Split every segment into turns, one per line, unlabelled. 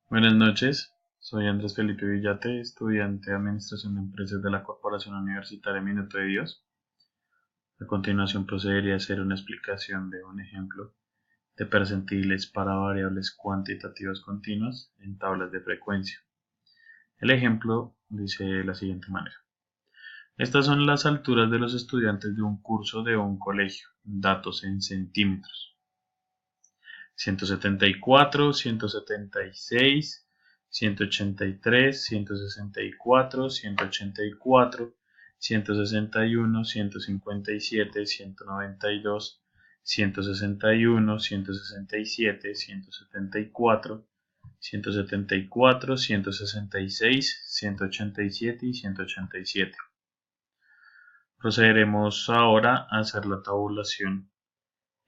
Buenas noches, soy Andrés Felipe Villate, estudiante de Administración de Empresas de la Corporación Universitaria Minuto de Dios. A continuación procederé a hacer una explicación de un ejemplo de percentiles para variables cuantitativas continuas en tablas de frecuencia. El ejemplo dice de la siguiente manera. Estas son las alturas de los estudiantes de un curso de un colegio, datos en centímetros. 174, 176, 183, 164, 184, 161, 157, 192, 161, 167, 174, 174, 166, 187 y 187. Procederemos ahora a hacer la tabulación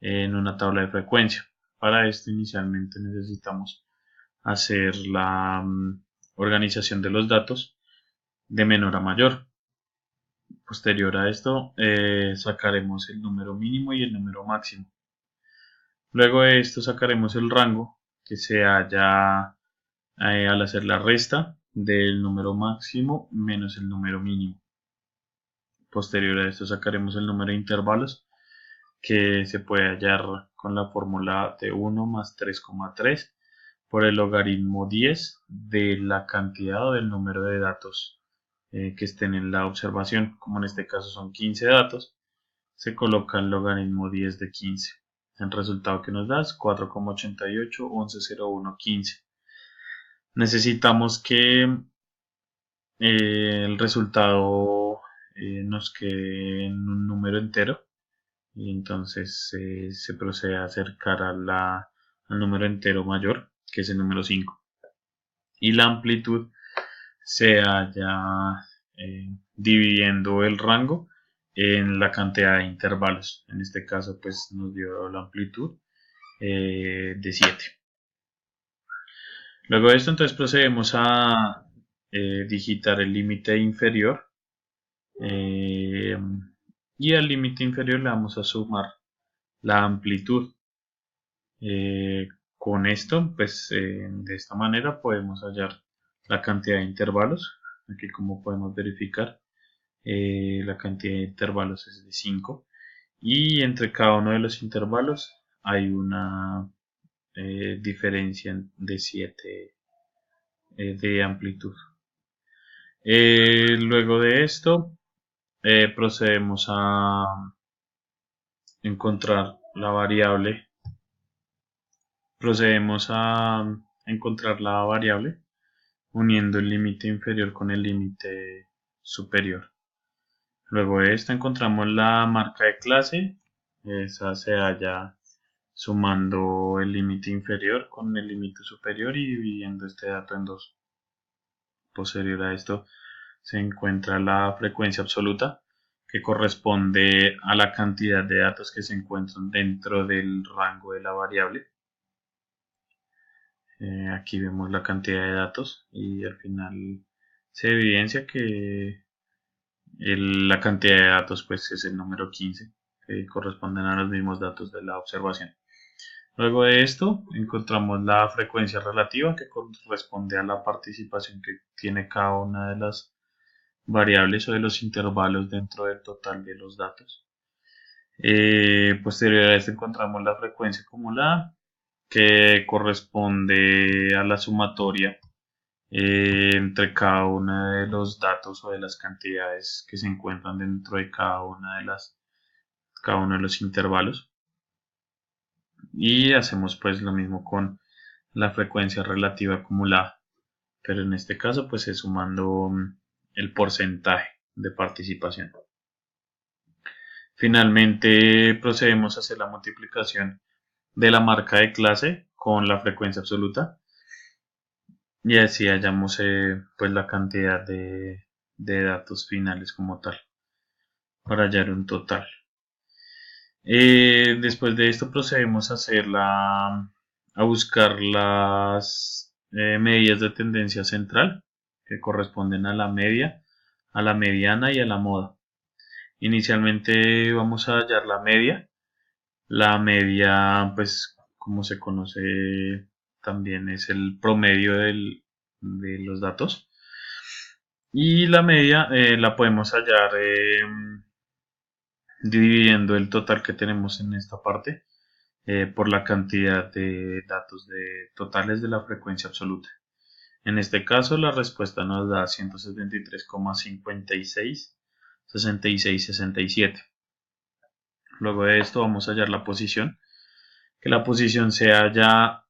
en una tabla de frecuencia. Para esto inicialmente necesitamos hacer la organización de los datos de menor a mayor. Posterior a esto sacaremos el número mínimo y el número máximo. Luego de esto sacaremos el rango que se halla al hacer la resta del número máximo menos el número mínimo. Posterior a esto sacaremos el número de intervalos que se puede hallar con la fórmula de 1 más 3,3 por el logaritmo 10 de la cantidad o del número de datos que estén en la observación. Como en este caso son 15 datos, se coloca el logaritmo 10 de 15. El resultado que nos da es 4,88, 11,01, 15. Necesitamos que el resultado nos quede en un número entero y entonces se procede a acercar al número entero mayor, que es el número 5, y la amplitud se halla dividiendo el rango en la cantidad de intervalos. En este caso pues nos dio la amplitud de 7. Luego de esto entonces procedemos a digitar el límite inferior y al límite inferior le vamos a sumar la amplitud. Con esto, pues de esta manera podemos hallar la cantidad de intervalos. Aquí como podemos verificar, la cantidad de intervalos es de 5 y entre cada uno de los intervalos hay una diferencia de 7 de amplitud. Luego de esto, procedemos a encontrar la variable uniendo el límite inferior con el límite superior. Luego de esto encontramos la marca de clase. Esa se halla sumando el límite inferior con el límite superior y dividiendo este dato en dos. Posterior a esto se encuentra la frecuencia absoluta, que corresponde a la cantidad de datos que se encuentran dentro del rango de la variable. Aquí vemos la cantidad de datos y al final se evidencia que la cantidad de datos pues es el número 15, que corresponden a los mismos datos de la observación. Luego de esto encontramos la frecuencia relativa, que corresponde a la participación que tiene cada una de las variables o de los intervalos dentro del total de los datos. Posterior a esto encontramos la frecuencia acumulada, que corresponde a la sumatoria entre cada uno de los datos o de las cantidades que se encuentran dentro de cada uno de los intervalos. Y hacemos pues lo mismo con la frecuencia relativa acumulada, pero en este caso pues es sumando el porcentaje de participación. Finalmente procedemos a hacer la multiplicación de la marca de clase con la frecuencia absoluta y así hallamos pues la cantidad de datos finales como tal para hallar un total. Después de esto procedemos a buscar las medidas de tendencia central, que corresponden a la media, a la mediana y a la moda. Inicialmente vamos a hallar la media. La media, pues como se conoce también es el promedio de los datos. Y la media la podemos hallar dividiendo el total que tenemos en esta parte por la cantidad de datos totales de la frecuencia absoluta. En este caso la respuesta nos da 173,56, 66, 67. Luego de esto vamos a hallar la posición, que la posición se halla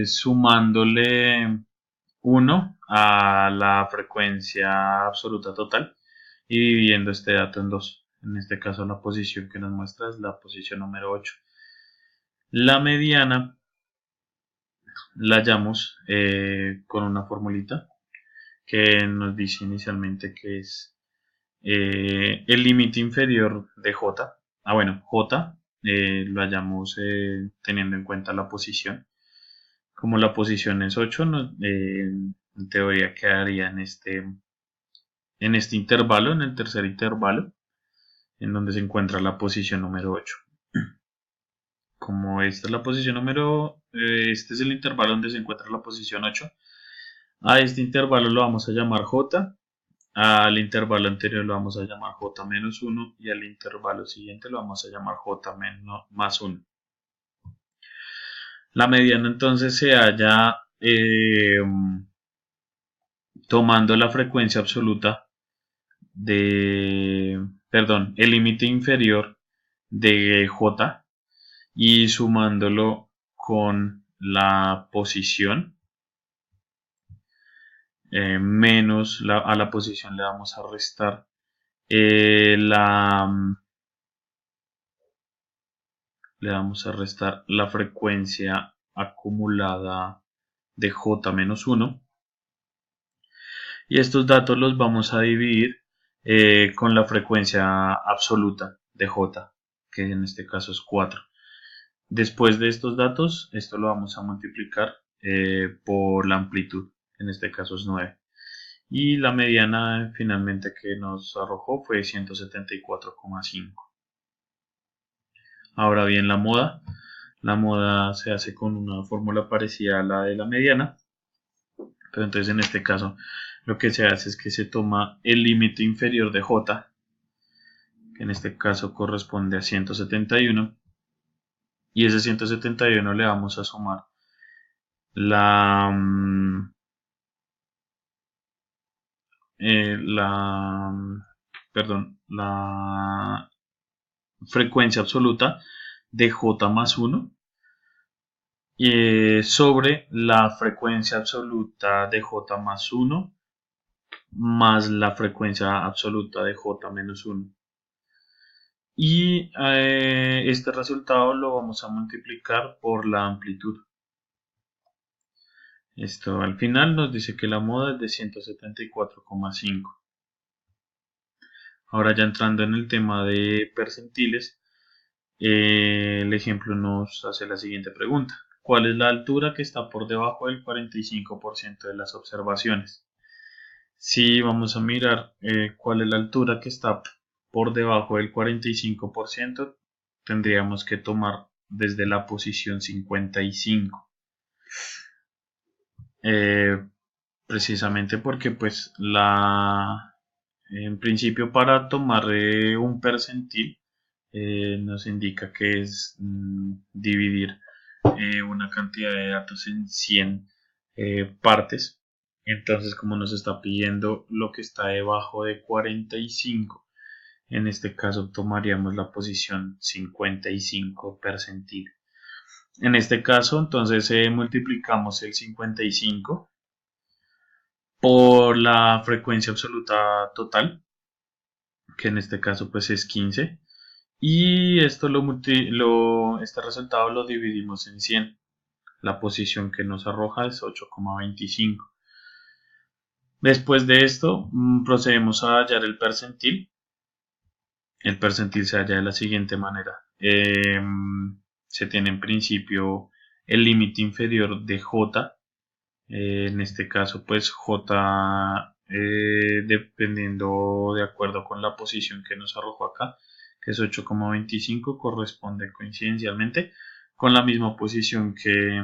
sumándole 1 a la frecuencia absoluta total y dividiendo este dato en 2. En este caso la posición que nos muestra es la posición número 8. La mediana la hallamos con una formulita que nos dice inicialmente que es el límite inferior de J. Bueno, J lo hallamos teniendo en cuenta la posición. Como la posición es 8, en teoría quedaría en este intervalo, en el tercer intervalo, en donde se encuentra la posición número 8. Como esta es la posición este es el intervalo donde se encuentra la posición 8, a este intervalo lo vamos a llamar J, al intervalo anterior lo vamos a llamar J-1 y al intervalo siguiente lo vamos a llamar J-1. La mediana entonces se halla tomando la frecuencia absoluta el límite inferior de J y sumándolo con la posición menos a la posición le vamos a restar la frecuencia acumulada de J-1 y estos datos los vamos a dividir con la frecuencia absoluta de J, que en este caso es 4. Después de estos datos, esto lo vamos a multiplicar por la amplitud, en este caso es 9. Y la mediana finalmente que nos arrojó fue 174,5. Ahora bien, la moda se hace con una fórmula parecida a la de la mediana, pero entonces en este caso lo que se hace es que se toma el límite inferior de J, que en este caso corresponde a 171, y ese 171 le vamos a sumar la frecuencia absoluta de J-1 sobre la frecuencia absoluta de J-1 más la frecuencia absoluta de J-1. Y este resultado lo vamos a multiplicar por la amplitud. Esto al final nos dice que la moda es de 174,5. Ahora ya entrando en el tema de percentiles, el ejemplo nos hace la siguiente pregunta. ¿Cuál es la altura que está por debajo del 45% de las observaciones? Si vamos a mirar cuál es la altura que está por debajo del 45%, tendríamos que tomar desde la posición 55. Precisamente porque pues en principio para tomar un percentil nos indica que es dividir una cantidad de datos en 100 partes. Entonces, como nos está pidiendo lo que está debajo de 45, en este caso tomaríamos la posición 55 percentil. En este caso, entonces multiplicamos el 55 por la frecuencia absoluta total, que en este caso pues es 15, y esto este resultado lo dividimos en 100. La posición que nos arroja es 8,25. Después de esto procedemos a hallar el percentil. El percentil se halla de la siguiente manera. Se tiene en principio el límite inferior de J. En este caso pues J dependiendo de acuerdo con la posición que nos arrojó acá, que es 8,25, corresponde coincidencialmente con la misma posición que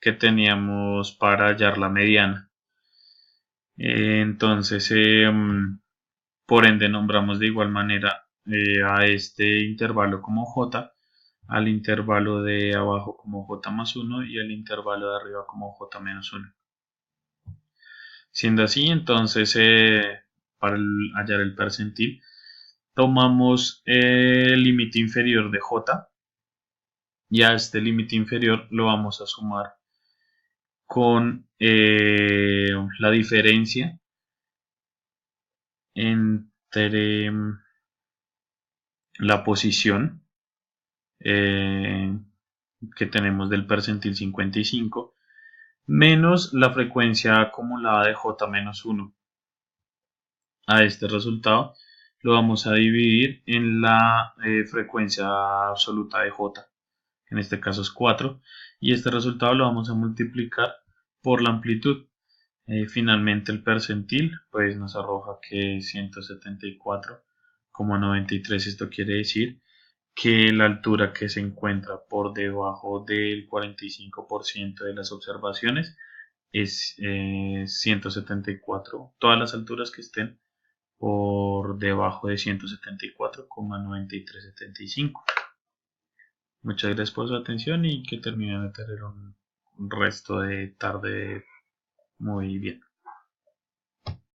que teníamos para hallar la mediana. Entonces, por ende, nombramos de igual manera a este intervalo como j, al intervalo de abajo como j más 1 y al intervalo de arriba como j menos 1. Siendo así, entonces, para hallar el percentil, tomamos el límite inferior de j y a este límite inferior lo vamos a sumar con la diferencia entre la posición que tenemos del percentil 55 menos la frecuencia acumulada de j menos 1. A este resultado lo vamos a dividir en la frecuencia absoluta de j, en este caso es 4, y este resultado lo vamos a multiplicar por la amplitud. Finalmente el percentil pues nos arroja que es 174,93. Esto quiere decir que la altura que se encuentra por debajo del 45% de las observaciones es 174. Todas las alturas que estén por debajo de 174,9375. Muchas gracias por su atención y que terminen de tener un resto de tarde muy bien.